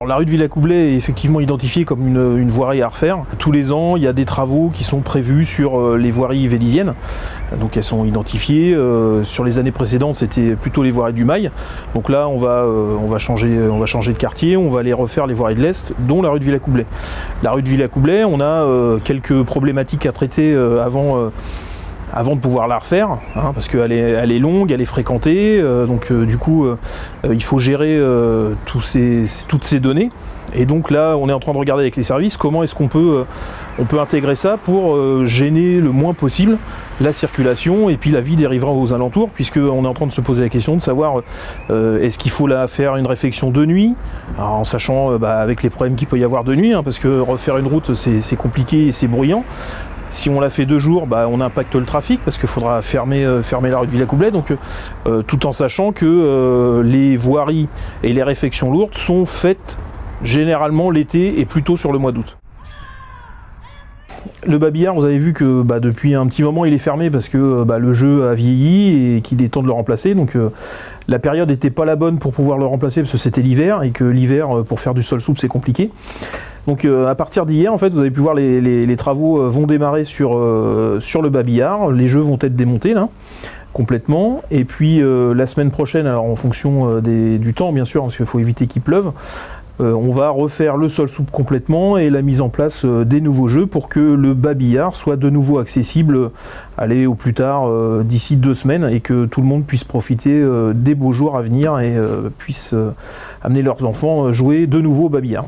La rue de Villacoublay est effectivement identifiée comme une voirie à refaire. Tous les ans, il y a des travaux qui sont prévus sur les voiries vélisiennes. Donc elles sont identifiées. Sur les années précédentes, c'était plutôt les voiries du Mail. Donc là, on va changer de quartier, on va aller refaire les voiries de l'Est, dont la rue de Villacoublay. La rue de Villacoublay, on a quelques problématiques à traiter avant de pouvoir la refaire, hein, parce qu'elle est longue, elle est fréquentée, du coup il faut gérer toutes ces données. Et donc là, on est en train de regarder avec les services comment est-ce qu'on peut intégrer ça pour gêner le moins possible la circulation et puis la vie des riverains aux alentours, puisqu'on est en train de se poser la question de savoir est-ce qu'il faut là faire une réfection de nuit, alors, en sachant avec les problèmes qu'il peut y avoir de nuit, hein, parce que refaire une route c'est compliqué et c'est bruyant. Si on l'a fait 2 jours, on impacte le trafic parce qu'il faudra fermer la rue de Villacoublay, donc tout en sachant que les voiries et les réfections lourdes sont faites généralement l'été et plutôt sur le mois d'août. Le Babillard, vous avez vu que depuis un petit moment il est fermé parce que le jeu a vieilli et qu'il est temps de le remplacer. Donc la période n'était pas la bonne pour pouvoir le remplacer parce que c'était l'hiver et que l'hiver pour faire du sol souple c'est compliqué. Donc à partir d'hier, en fait, vous avez pu voir les travaux vont démarrer sur le Babillard. Les jeux vont être démontés là, complètement. Et puis la semaine prochaine, alors en fonction du temps bien sûr, parce qu'il faut éviter qu'il pleuve, on va refaire le sol souple complètement et la mise en place des nouveaux jeux pour que le Babillard soit de nouveau accessible, au plus tard d'ici 2 semaines, et que tout le monde puisse profiter des beaux jours à venir et puisse amener leurs enfants jouer de nouveau au Babillard.